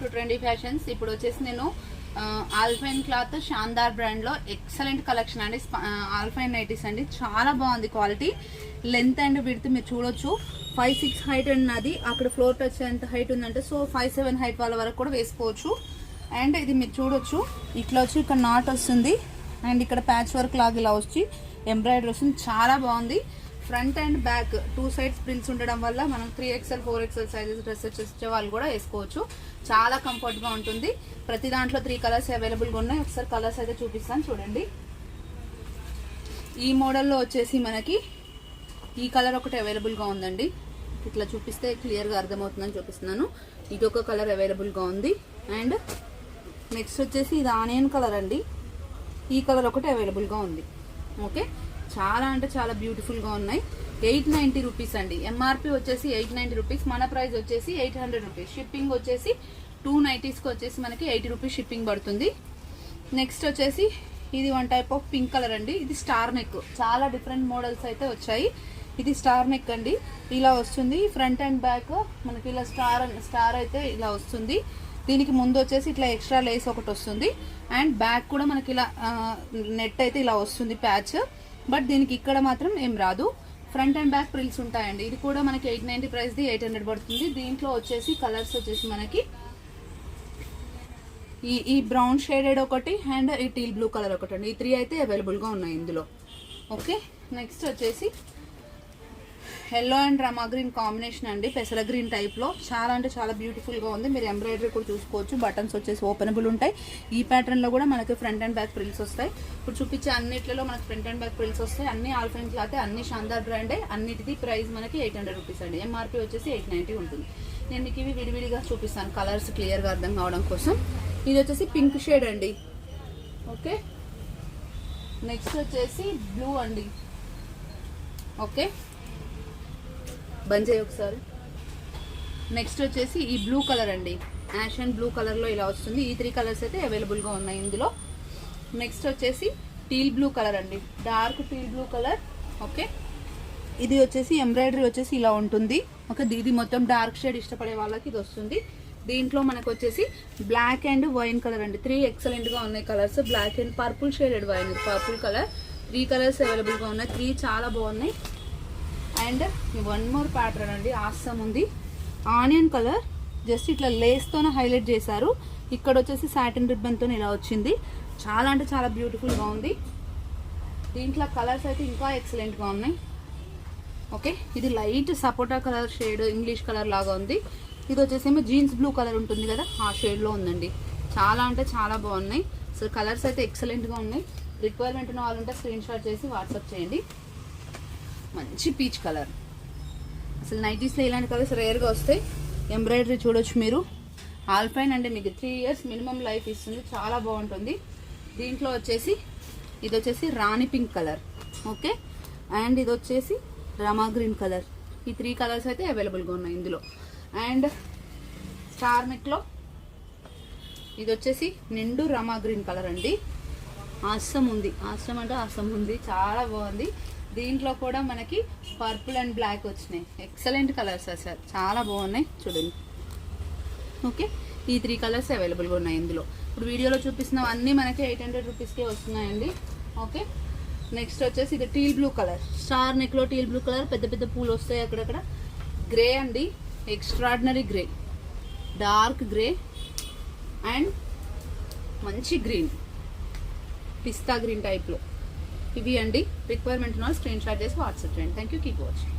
To trendy fashions. ఇప్పుడు వచ్చేసి నేను ఆల్ఫైన్ క్లాత్ షాందార్ బ్రాండ్ లో ఎక్సలెంట్ కలెక్షన్ అండి. ఆల్ఫైన్ నైటీస్ అండి, చాలా బాగుంది క్వాలిటీ. లెంత్ అండ్ విడ్త్ మీరు చూడొచ్చు. 5'6" హైట్ ఉన్నది, అక్కడ ఫ్లోర్ టచ్ ఎంత హైట్ ఉందంటే సో 5'7" హైట్ వాళ్ళ వరకు కూడా వేసుకోవచ్చు. అండ్ ఇది మీరు చూడొచ్చు, ఇట్లా వచ్చి ఇక్కడ నాట్ వస్తుంది అండ్ ఇక్కడ ప్యాచ్ వర్క్ లాగా ఇలా వచ్చి ఎంబ్రాయిడరీ వస్తుంది. చాలా బాగుంది. ఫ్రంట్ అండ్ బ్యాక్ 2 సైడ్స్ ప్రిల్స్ ఉండడం వల్ల మనం 3XL 4XL సైజెస్ డ్రెస్సెస్ వచ్చే వాళ్ళు కూడా వేసుకోవచ్చు. చాలా కంఫర్ట్గా ఉంటుంది. ప్రతి దాంట్లో 3 కలర్స్ అవైలబుల్గా ఉన్నాయి. ఒకసారి కలర్స్ అయితే చూపిస్తాను చూడండి. ఈ మోడల్లో వచ్చేసి మనకి ఈ కలర్ ఒకటి అవైలబుల్గా ఉందండి. ఇట్లా చూపిస్తే క్లియర్గా అర్థమవుతుందని చూపిస్తున్నాను. ఇది ఒక కలర్ అవైలబుల్గా ఉంది. అండ్ నెక్స్ట్ వచ్చేసి ఇది ఆనియన్ కలర్ అండి. ఈ కలర్ ఒకటి అవైలబుల్గా ఉంది. ఓకే, చాలా అంటే చాలా బ్యూటిఫుల్గా ఉన్నాయి. 890 రూపీస్ అండి. ఎంఆర్పి వచ్చేసి 890 రూపీస్, మన ప్రైస్ వచ్చేసి 800 రూపీస్. షిప్పింగ్ వచ్చేసి 2 నైటీస్కి వచ్చేసి మనకి 80 రూపీస్ షిప్పింగ్ పడుతుంది. నెక్స్ట్ వచ్చేసి ఇది one type of pink colour అండి. ఇది స్టార్ నెక్, చాలా డిఫరెంట్ మోడల్స్ అయితే వచ్చాయి. ఇది స్టార్ నెక్ అండి, ఇలా వస్తుంది. ఫ్రంట్ అండ్ బ్యాక్ మనకి ఇలా స్టార్ అయితే ఇలా వస్తుంది. దీనికి ముందు వచ్చేసి ఇట్లా ఎక్స్ట్రా లేస్ ఒకటి వస్తుంది. అండ్ బ్యాక్ కూడా మనకి ఇలా నెట్ అయితే ఇలా వస్తుంది ప్యాచ్. బట్ దీనికి ఇక్కడ మాత్రం ఏం రాదు. ఫ్రంట్ అండ్ బ్యాక్ ప్రిల్స్ ఉంటాయండి. ఇది కూడా మనకి 890 ప్రైస్ది 800 పడుతుంది. దీంట్లో వచ్చేసి కలర్స్ వచ్చేసి మనకి ఈ బ్రౌన్ షేడెడ్ ఒకటి అండ్ ఈ టీల్ బ్లూ కలర్ ఒకటి అండి. ఈ 3 అయితే అవైలబుల్గా ఉన్నాయి ఇందులో. ఓకే, నెక్స్ట్ వచ్చేసి yellow and Rama green combination అండి. పెసర గ్రీన్ టైప్లో చాలా అంటే చాలా బ్యూటిఫుల్గా ఉంది. మీరు ఎంబ్రాయిడరీ కూడా చూసుకోవచ్చు. బటన్స్ వచ్చేసి ఓపెనబుల్ ఉంటాయి. ఈ ప్యాటర్న్లో కూడా మనకి ఫ్రంట్ అండ్ బ్యాక్ ప్రిల్స్ వస్తాయి. ఇప్పుడు చూపించే అన్నిట్లలో మనకి ఫ్రంట్ అండ్ బ్యాక్ ప్రిల్స్ వస్తాయి. అన్ని ఆల్ఫైన్ క్లాత్, అన్ని షాందార్ బ్రాండే. అన్నిటిది ప్రైస్ మనకి 800 రూపీస్ అండి. ఎంఆర్పి వచ్చేసి 890 ఉంటుంది. నేను మీకు ఇవి విడివిడిగా చూపిస్తాను కలర్స్ క్లియర్గా అర్థం కావడం కోసం. ఇది వచ్చేసి పింక్ షేడ్ అండి. ఓకే, నెక్స్ట్ వచ్చేసి బ్లూ అండి. ఓకే, బంద్ చేయి ఒకసారి. నెక్స్ట్ వచ్చేసి ఈ బ్లూ కలర్ అండి, యాష్ అండ్ బ్లూ కలర్లో ఇలా వస్తుంది. ఈ 3 కలర్స్ అయితే అవైలబుల్గా ఉన్నాయి ఇందులో. నెక్స్ట్ వచ్చేసి టీల్ బ్లూ కలర్ అండి, dark teal blue colour. Okay, ఇది వచ్చేసి ఎంబ్రాయిడరీ వచ్చేసి ఇలా ఉంటుంది. ఓకే, ఇది మొత్తం డార్క్ షేడ్ ఇష్టపడే వాళ్ళకి ఇది వస్తుంది. దీంట్లో మనకు వచ్చేసి బ్లాక్ అండ్ వైన్ కలర్ అండి. 3 ఎక్సలెంట్గా ఉన్నాయి colours. Black and purple shaded wine, purple colour. 3 colours అవైలబుల్గా ఉన్నాయి. 3 చాలా బాగున్నాయి. అండ్ వన్ మోర్ ప్యాటర్న్ అండి, ఆసమ్ ఉంది. ఆనియన్ కలర్, జస్ట్ ఇట్లా లేస్తోనే హైలైట్ చేశారు. ఇక్కడ వచ్చేసి సాటిన్ రిబ్బన్తో ఇలా వచ్చింది. చాలా అంటే చాలా బ్యూటిఫుల్గా ఉంది. దీంట్లో కలర్స్ అయితే ఇంకా ఎక్సలెంట్గా ఉన్నాయి. ఓకే, ఇది లైట్ సపోటా కలర్ షేడ్, ఇంగ్లీష్ కలర్ లాగా ఉంది. ఇది వచ్చేసేమో జీన్స్ బ్లూ కలర్ ఉంటుంది కదా, ఆ షేడ్లో ఉందండి. చాలా అంటే చాలా బాగున్నాయి. సో కలర్స్ అయితే ఎక్సలెంట్గా ఉన్నాయి. రిక్వైర్మెంట్ ఉన్న వాళ్ళంటే స్క్రీన్ షాట్ చేసి వాట్సాప్ చేయండి. మంచి పీచ్ కలర్. అసలు నైటీస్లో ఇలాంటి కలర్స్ రేర్గా వస్తాయి. ఎంబ్రాయిడరీ చూడొచ్చు మీరు. ఆల్ఫైన్ అంటే మీకు 3 ఇయర్స్ మినిమం లైఫ్ ఇస్తుంది. చాలా బాగుంటుంది. దీంట్లో వచ్చేసి ఇది వచ్చేసి రాణి పింక్ కలర్. ఓకే, అండ్ ఇది వచ్చేసి రమా గ్రీన్ కలర్. ఈ 3 కలర్స్ అయితే అవైలబుల్గా ఉన్నాయి ఇందులో. అండ్ స్టార్ నెక్లో ఇది వచ్చేసి నిండు రమా గ్రీన్ కలర్ అండి. ఆసం ఉంది, ఆసం అంటే ఆసం ఉంది. చాలా బాగుంది. దీంట్లో కూడా మనకి పర్పుల్ అండ్ బ్లాక్ వచ్చినాయి. ఎక్సలెంట్ కలర్స్ అసలు చాలా బాగున్నాయి చూడండి. ఓకే, ఈ 3 కలర్స్ అవైలబుల్గా ఉన్నాయి ఇందులో. ఇప్పుడు వీడియోలో చూపిస్తున్న అన్నీ మనకి 800 రూపీస్కే వస్తున్నాయండి. ఓకే, నెక్స్ట్ వచ్చేసి ఇది టీల్ బ్లూ కలర్. స్టార్ నెక్లో టీల్ బ్లూ కలర్, పెద్ద పెద్ద పూలు వస్తాయి అక్కడక్కడ. గ్రే అండి, extraordinary grey, dark grey and మంచి గ్రీన్, పిస్తా గ్రీన్ టైప్లో. ఇవి అండి. రిక్వైర్మెంట్ ఉన్న స్క్రీన్ షాట్ చేసి వాట్సాప్ చేయండి. Thank you, keep watching.